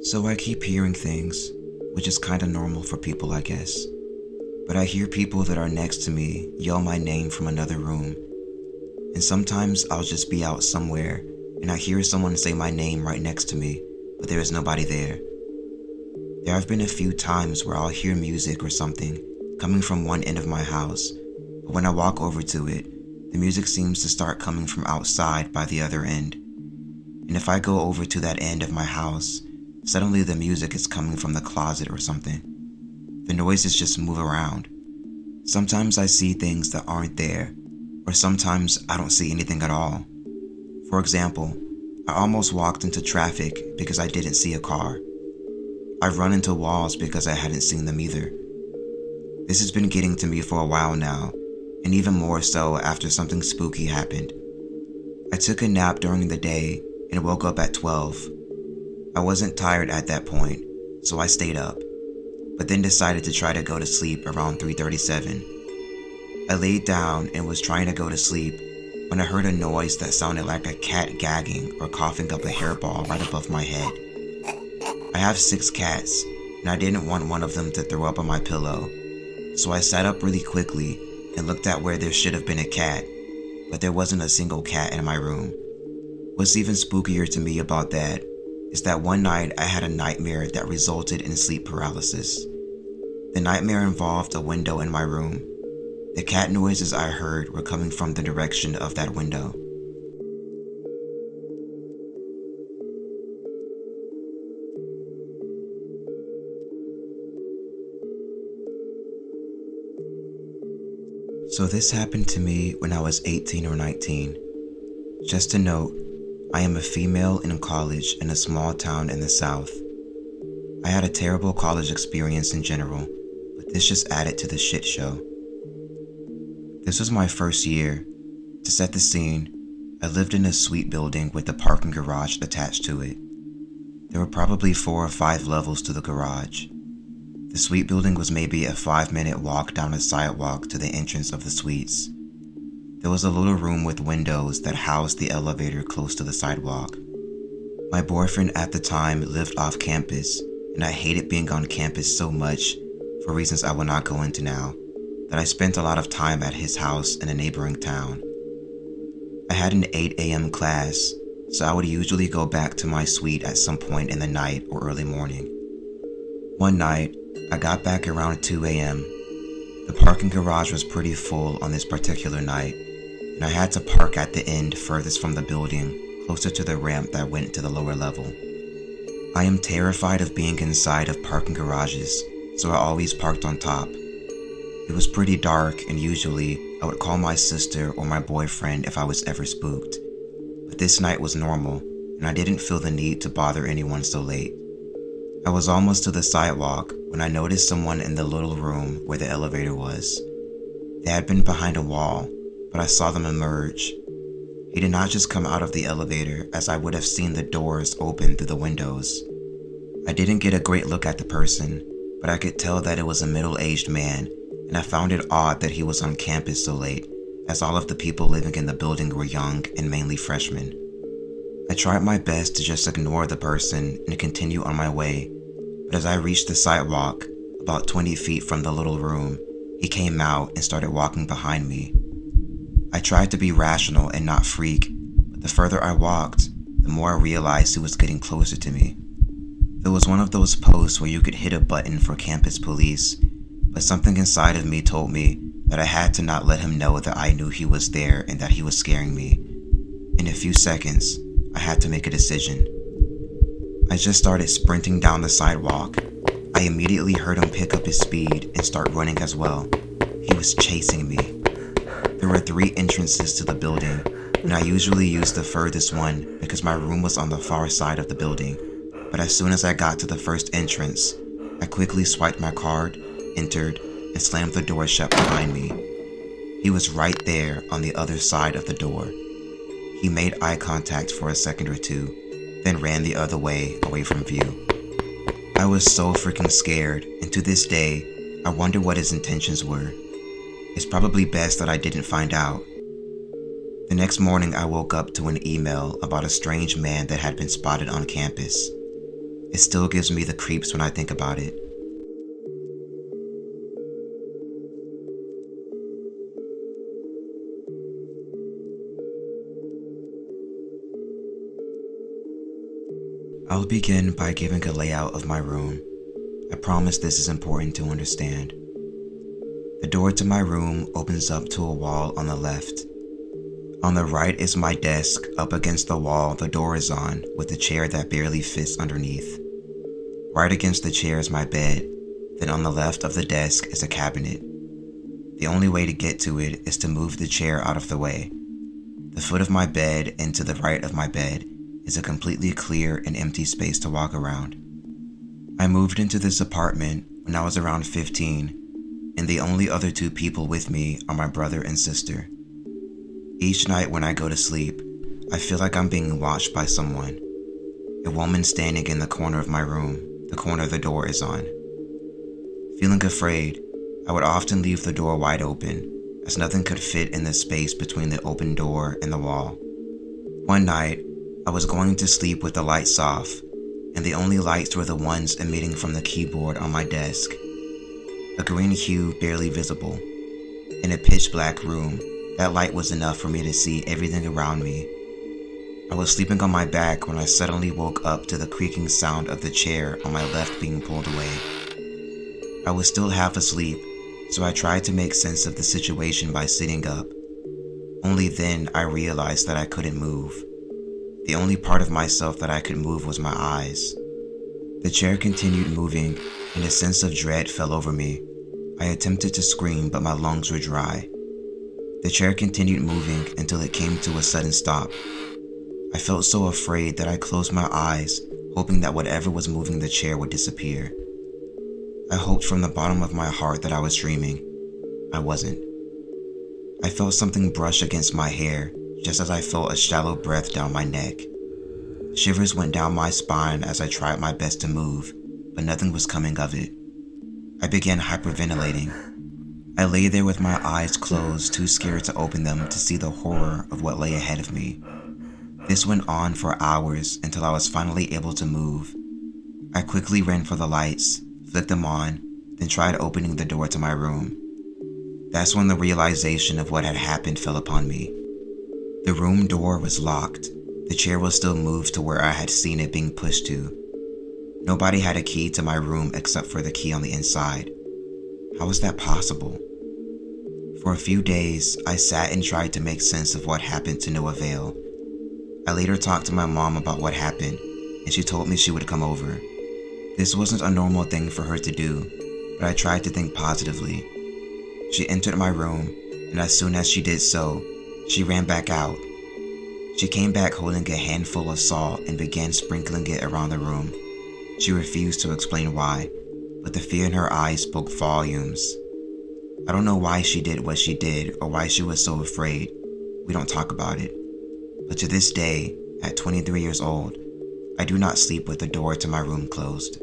So I keep hearing things, which is kinda normal for people, I guess. But I hear people that are next to me yell my name from another room. And sometimes I'll just be out somewhere and I hear someone say my name right next to me, but there is nobody there. There have been a few times where I'll hear music or something coming from one end of my house, but when I walk over to it, the music seems to start coming from outside by the other end. And if I go over to that end of my house, suddenly the music is coming from the closet or something. The noises just move around. Sometimes I see things that aren't there, or sometimes I don't see anything at all. For example, I almost walked into traffic because I didn't see a car. I've run into walls because I hadn't seen them either. This has been getting to me for a while now, and even more so after something spooky happened. I took a nap during the day and woke up at 12. I wasn't tired at that point, so I stayed up, but then decided to try to go to sleep around 3:37. I laid down and was trying to go to sleep when I heard a noise that sounded like a cat gagging or coughing up a hairball right above my head. I have 6 cats, and I didn't want one of them to throw up on my pillow, so I sat up really quickly and looked at where there should have been a cat, but there wasn't a single cat in my room. What's even spookier to me about that is that one night I had a nightmare that resulted in sleep paralysis. The nightmare involved a window in my room. The cat noises I heard were coming from the direction of that window. So this happened to me when I was 18 or 19. Just to note, I am a female in college in a small town in the South. I had a terrible college experience in general, but this just added to the shit show. This was my first year. To set the scene, I lived in a suite building with a parking garage attached to it. There were probably 4 or 5 levels to the garage. The suite building was maybe a 5-minute walk down a sidewalk to the entrance of the suites. There was a little room with windows that housed the elevator close to the sidewalk. My boyfriend at the time lived off campus, and I hated being on campus so much, for reasons I will not go into now, that I spent a lot of time at his house in a neighboring town. I had an 8 a.m. class, so I would usually go back to my suite at some point in the night or early morning. One night, I got back around 2 a.m. The parking garage was pretty full on this particular night, and I had to park at the end furthest from the building, closer to the ramp that went to the lower level. I am terrified of being inside of parking garages, so I always parked on top. It was pretty dark, and usually I would call my sister or my boyfriend if I was ever spooked. But this night was normal, and I didn't feel the need to bother anyone so late. I was almost to the sidewalk when I noticed someone in the little room where the elevator was. They had been behind a wall, but I saw them emerge. He did not just come out of the elevator, as I would have seen the doors open through the windows. I didn't get a great look at the person, but I could tell that it was a middle-aged man, and I found it odd that he was on campus so late, as all of the people living in the building were young and mainly freshmen. I tried my best to just ignore the person and continue on my way, but as I reached the sidewalk, about 20 feet from the little room, he came out and started walking behind me. I tried to be rational and not freak, but the further I walked, the more I realized he was getting closer to me. It was one of those posts where you could hit a button for campus police, but something inside of me told me that I had to not let him know that I knew he was there and that he was scaring me. In a few seconds, I had to make a decision. I just started sprinting down the sidewalk. I immediately heard him pick up his speed and start running as well. He was chasing me. There were 3 entrances to the building, and I usually used the furthest one because my room was on the far side of the building. But as soon as I got to the first entrance, I quickly swiped my card, entered, and slammed the door shut behind me. He was right there on the other side of the door. He made eye contact for a second or two, then ran the other way, away from view. I was so freaking scared, and to this day, I wonder what his intentions were. It's probably best that I didn't find out. The next morning, I woke up to an email about a strange man that had been spotted on campus. It still gives me the creeps when I think about it. I'll begin by giving a layout of my room. I promise this is important to understand. The door to my room opens up to a wall on the left. On the right is my desk up against the wall the door is on, with a chair that barely fits underneath. Right against the chair is my bed, then on the left of the desk is a cabinet. The only way to get to it is to move the chair out of the way. The foot of my bed and to the right of my bed is a completely clear and empty space to walk around. I moved into this apartment when I was around 15, and the only other two people with me are my brother and sister. Each night when I go to sleep, I feel like I'm being watched by someone. A woman standing in the corner of my room, the corner the door is on. Feeling afraid, I would often leave the door wide open, as nothing could fit in the space between the open door and the wall. One night, I was going to sleep with the lights off, and the only lights were the ones emitting from the keyboard on my desk. A green hue barely visible. In a pitch black room, that light was enough for me to see everything around me. I was sleeping on my back when I suddenly woke up to the creaking sound of the chair on my left being pulled away. I was still half asleep, so I tried to make sense of the situation by sitting up. Only then I realized that I couldn't move. The only part of myself that I could move was my eyes. The chair continued moving, and a sense of dread fell over me. I attempted to scream, but my lungs were dry. The chair continued moving until it came to a sudden stop. I felt so afraid that I closed my eyes, hoping that whatever was moving the chair would disappear. I hoped from the bottom of my heart that I was dreaming. I wasn't. I felt something brush against my hair, just as I felt a shallow breath down my neck. Shivers went down my spine as I tried my best to move, but nothing was coming of it. I began hyperventilating. I lay there with my eyes closed, too scared to open them to see the horror of what lay ahead of me. This went on for hours until I was finally able to move. I quickly ran for the lights, flicked them on, then tried opening the door to my room. That's when the realization of what had happened fell upon me. The room door was locked. The chair was still moved to where I had seen it being pushed to. Nobody had a key to my room except for the key on the inside. How was that possible? For a few days, I sat and tried to make sense of what happened to no avail. I later talked to my mom about what happened, and she told me she would come over. This wasn't a normal thing for her to do, but I tried to think positively. She entered my room, and as soon as she did so, she ran back out. She came back holding a handful of salt and began sprinkling it around the room. She refused to explain why, but the fear in her eyes spoke volumes. I don't know why she did what she did or why she was so afraid. We don't talk about it. But to this day, at 23 years old, I do not sleep with the door to my room closed.